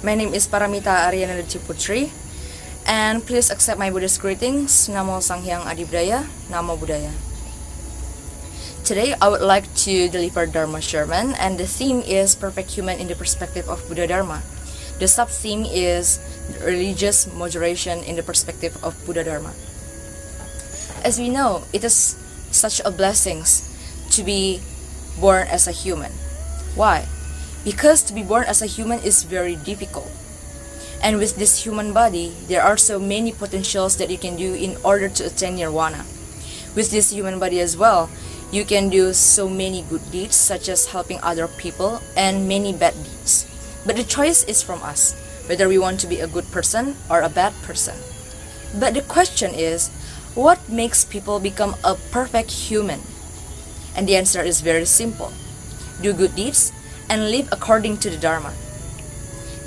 My name is Paramita Aryana Putri, and please accept my Buddhist greetings. Namo Sanghyang Adibudaya, Namo Buddhaya. Today I would like to deliver Dharma sermon, and the theme is Perfect Human in the Perspective of Buddha Dharma. The sub-theme is Religious Moderation in the Perspective of Buddha Dharma. As we know, it is such a blessing to be born as a human. Why? Because to be born as a human is very difficult. And with this human body, there are so many potentials that you can do in order to attain nirvana. With this human body as well, you can do so many good deeds such as helping other people and many bad deeds. But the choice is from us, whether we want to be a good person or a bad person. But the question is, what makes people become a perfect human? And the answer is very simple. Do good deeds and live according to the Dharma.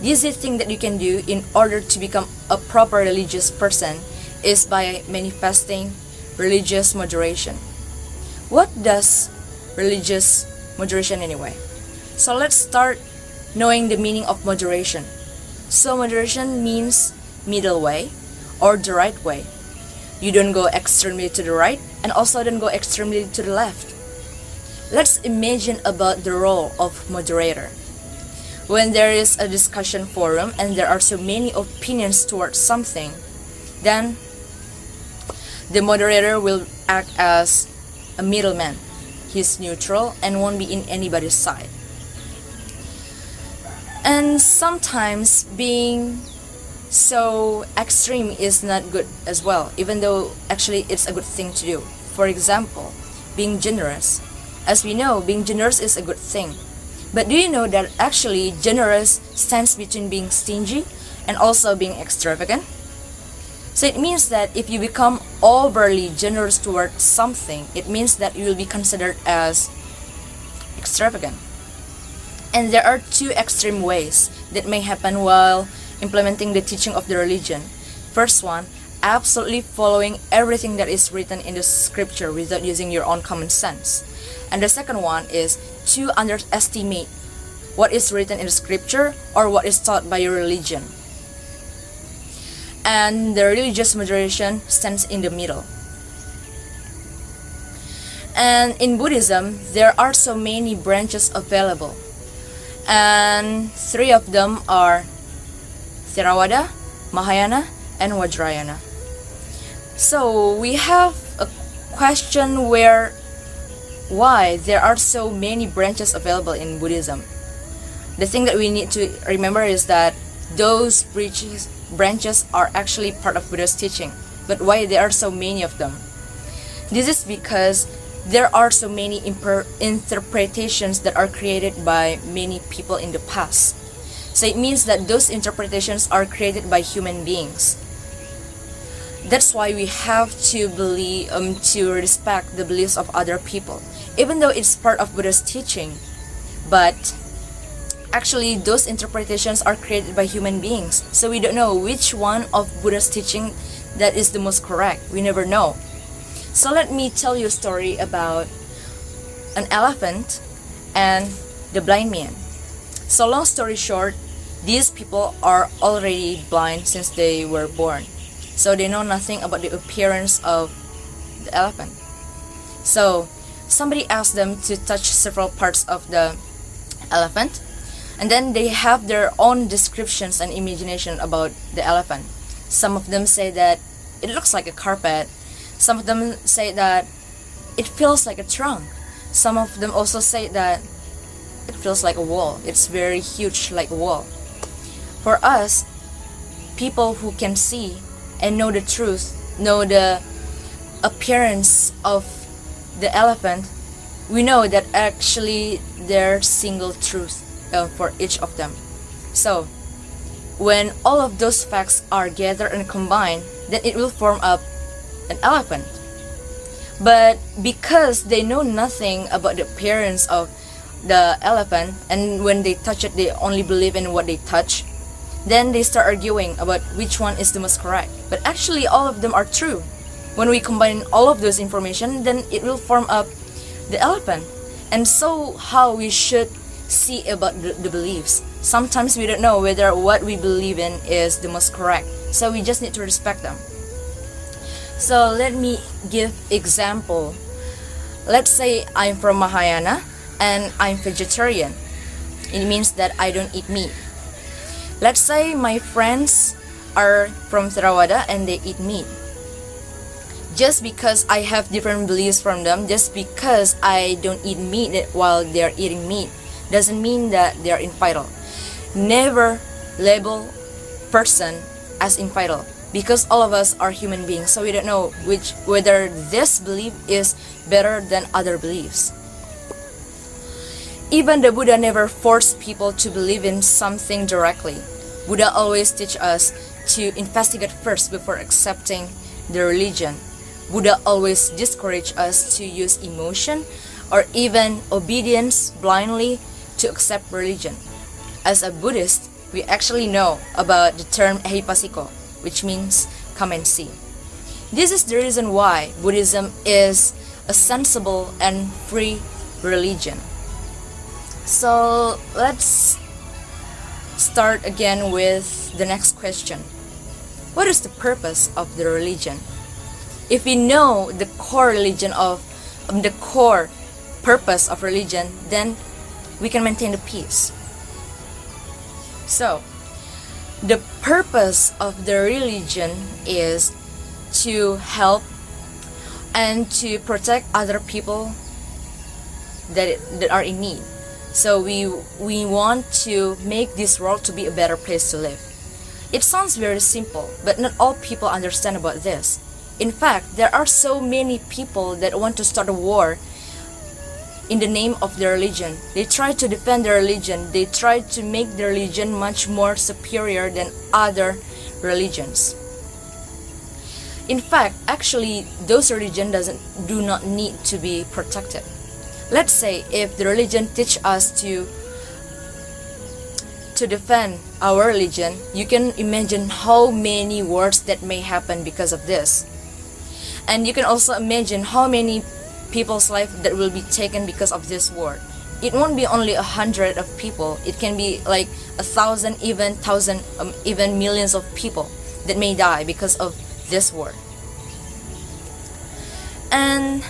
The easy thing that you can do in order to become a proper religious person is by manifesting religious moderation. What does religious moderation anyway? So let's start knowing the meaning of moderation. So moderation means middle way or the right way. You don't go extremely to the right and also don't go extremely to the left. Let's imagine about the role of moderator. When there is a discussion forum and there are so many opinions towards something, then the moderator will act as a middleman. He's neutral and won't be in anybody's side. And sometimes being so extreme is not good as well, even though actually it's a good thing to do. For example, being generous. As we know, being generous is a good thing. But do you know that actually generous stands between being stingy and also being extravagant? So it means that if you become overly generous towards something, it means that you will be considered as extravagant. And there are two extreme ways that may happen while implementing the teaching of the religion. First one, absolutely following everything that is written in the scripture without using your own common sense. And the second one is to underestimate what is written in the scripture or what is taught by your religion. And the religious moderation stands in the middle. And in Buddhism, there are so many branches available. And three of them are Theravada, Mahayana, and Vajrayana. So we have a question why there are so many branches available in Buddhism. The thing that we need to remember is that those branches are actually part of Buddha's teaching. But why there are so many of them? This is because there are so many interpretations that are created by many people in the past. So it means that those interpretations are created by human beings. That's why we have to to respect the beliefs of other people, even though it's part of Buddha's teaching. But actually, those interpretations are created by human beings. So we don't know which one of Buddha's teaching that is the most correct. We never know. So let me tell you a story about an elephant and the blind man. So long story short, these people are already blind since they were born. So they know nothing about the appearance of the elephant. So somebody asked them to touch several parts of the elephant, and then they have their own descriptions and imagination about the elephant. Some of them say that it looks like a carpet. Some of them say that it feels like a trunk. Some of them also say that it feels like a wall. It's very huge, like a wall. For us, people who can see and know the truth, know the appearance of the elephant, we know that actually there's single truth for each of them. So when all of those facts are gathered and combined, then it will form up an elephant. But because they know nothing about the appearance of the elephant, and when they touch it they only believe in what they touch, then they start arguing about which one is the most correct. But actually all of them are true. When we combine all of those information, then it will form up the elephant. And so how we should see about the beliefs. Sometimes we don't know whether what we believe in is the most correct, so we just need to respect them. So let me give example. Let's say I'm from Mahayana and I'm vegetarian. It means that I don't eat meat. Let's say my friends are from Theravada and they eat meat. Just because I have different beliefs from them, just because I don't eat meat while they're eating meat, doesn't mean that they're infidel. Never label person as infidel, because all of us are human beings, so we don't know whether this belief is better than other beliefs. Even the Buddha never forced people to believe in something directly. Buddha always teach us to investigate first before accepting the religion. Buddha always discourage us to use emotion or even obedience blindly to accept religion. As a Buddhist, we actually know about the term ehipasiko, which means come and see. This is the reason why Buddhism is a sensible and free religion. So let's start again with the next question. What is the purpose of the religion? If we know the core purpose of religion, then we can maintain the peace. So, the purpose of the religion is to help and to protect other people that are in need. So we want to make this world to be a better place to live. It sounds very simple, but not all people understand about this. In fact, there are so many people that want to start a war in the name of their religion. They try to defend their religion. They try to make their religion much more superior than other religions. In fact, actually, those religions do not need to be protected. Let's say if the religion teach us to defend our religion, you can imagine how many wars that may happen because of this. And you can also imagine how many people's life that will be taken because of this war. It won't be only 100 of people. It can be like 1,000, even 1,000, even millions of people that may die because of this war. And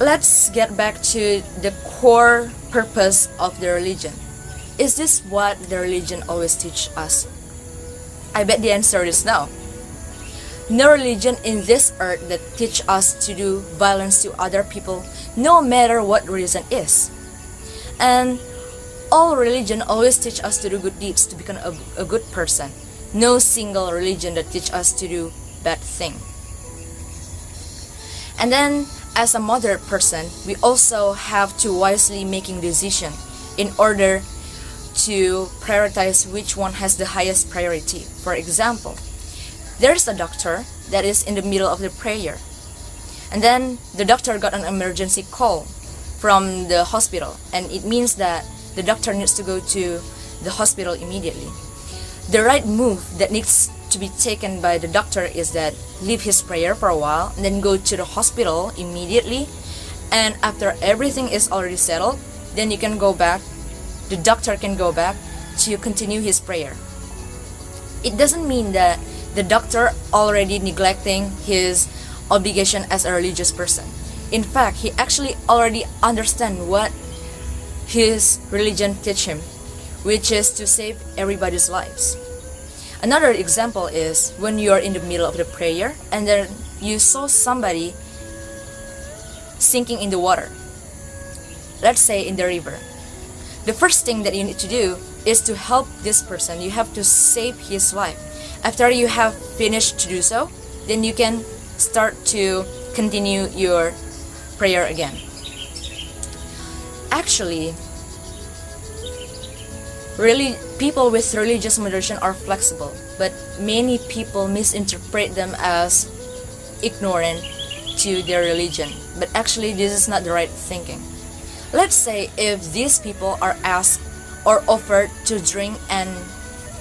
let's get back to the core purpose of the religion. Is this what the religion always teach us? I bet the answer is no. No religion in this earth that teach us to do violence to other people, no matter what reason is. And all religion always teach us to do good deeds, to become a good person. No single religion that teach us to do bad thing. And then, as a moderate person, we also have to wisely making decision in order to prioritize which one has the highest priority. For example, there's a doctor that is in the middle of the prayer, and then the doctor got an emergency call from the hospital, and it means that the doctor needs to go to the hospital immediately. The right move that needs to be taken by the doctor is that leave his prayer for a while and then go to the hospital immediately, and after everything is already settled, then you can go back, the doctor can go back to continue his prayer. It doesn't mean that the doctor already neglecting his obligation as a religious person. In fact, he actually already understand what his religion teach him, which is to save everybody's lives. Another example is when you are in the middle of the prayer and then you saw somebody sinking in the water. Let's say in the river. The first thing that you need to do is to help this person. You have to save his life. After you have finished to do so, then you can start to continue your prayer again. Actually, really, people with religious moderation are flexible, but many people misinterpret them as ignorant to their religion. But actually, this is not the right thinking. Let's say if these people are asked or offered to drink and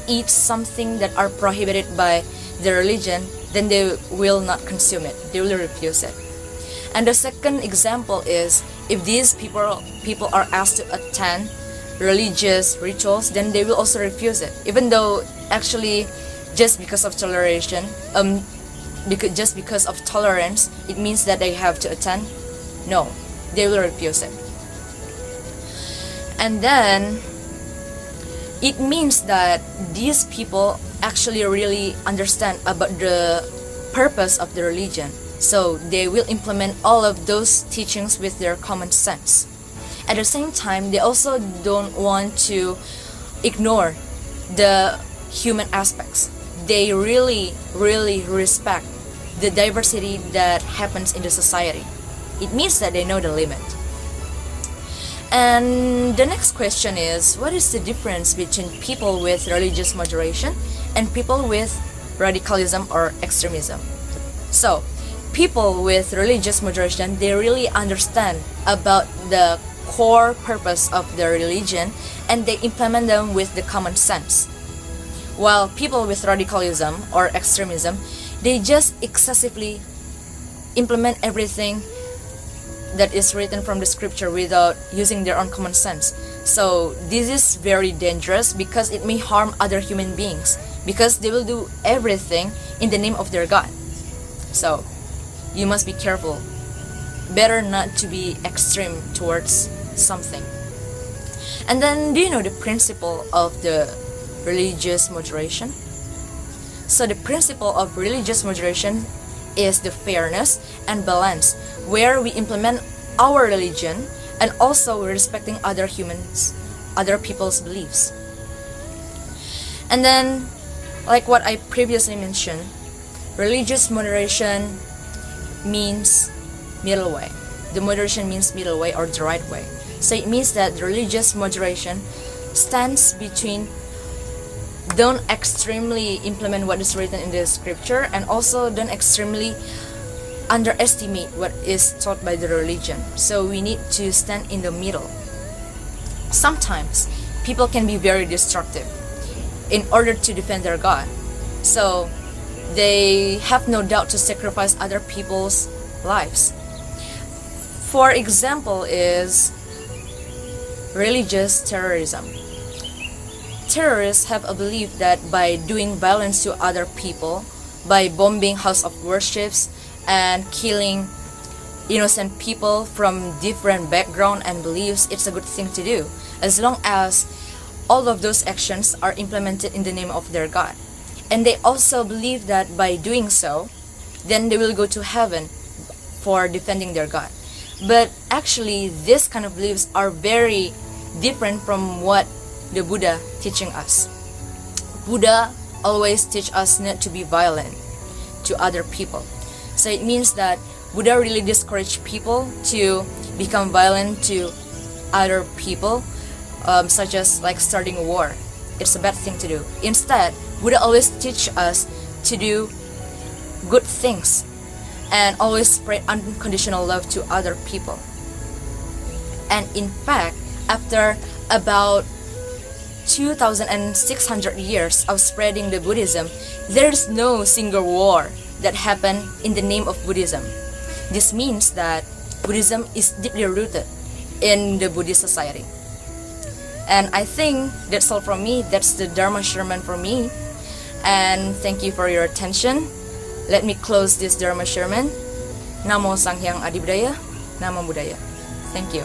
eat something that are prohibited by their religion, then they will not consume it. They will refuse it. And the second example is if these people are asked to attend religious rituals, then they will also refuse it, even though actually just because of toleration, just because of tolerance, it means that they have to attend. No, they will refuse it. And then it means that these people actually really understand about the purpose of the religion. So they will implement all of those teachings with their common sense. At the same time, they also don't want to ignore the human aspects. They really, really respect the diversity that happens in the society. It means that they know the limit. And the next question is, what is the difference between people with religious moderation and people with radicalism or extremism? So, people with religious moderation, they really understand about the core purpose of their religion and they implement them with the common sense. While people with radicalism or extremism, they just excessively implement everything that is written from the scripture without using their own common sense. So this is very dangerous because it may harm other human beings because they will do everything in the name of their God. So you must be careful. Better not to be extreme towards something. And then, do you know the principle of the religious moderation? So the principle of religious moderation is the fairness and balance, where we implement our religion and also we're respecting other people's beliefs. And then, like what I previously mentioned, religious moderation means middle way. The moderation means middle way or the right way. So it means that religious moderation stands between don't extremely implement what is written in the scripture and also don't extremely underestimate what is taught by the religion. So we need to stand in the middle. Sometimes people can be very destructive in order to defend their God. So they have no doubt to sacrifice other people's lives. For example is religious terrorism. Terrorists have a belief that by doing violence to other people, by bombing house of worships and killing innocent people from different background and beliefs, it's a good thing to do, as long as all of those actions are implemented in the name of their God. And they also believe that by doing so, then they will go to heaven for defending their God. But actually, this kind of beliefs are very different from what the Buddha teaching us. Buddha always teach us not to be violent to other people. So it means that Buddha really discourage people to become violent to other people, such as like starting a war. It's a bad thing to do. Instead, Buddha always teach us to do good things and always spread unconditional love to other people. And in fact, after about 2,600 years of spreading the Buddhism, there's no single war that happened in the name of Buddhism. This means that Buddhism is deeply rooted in the Buddhist society. And I think that's all from me. That's the Dharma sermon for me. And thank you for your attention. Let me close this Dharma sermon. Namo Sang Hyang Adibudaya, Namo Buddhaya. Thank you.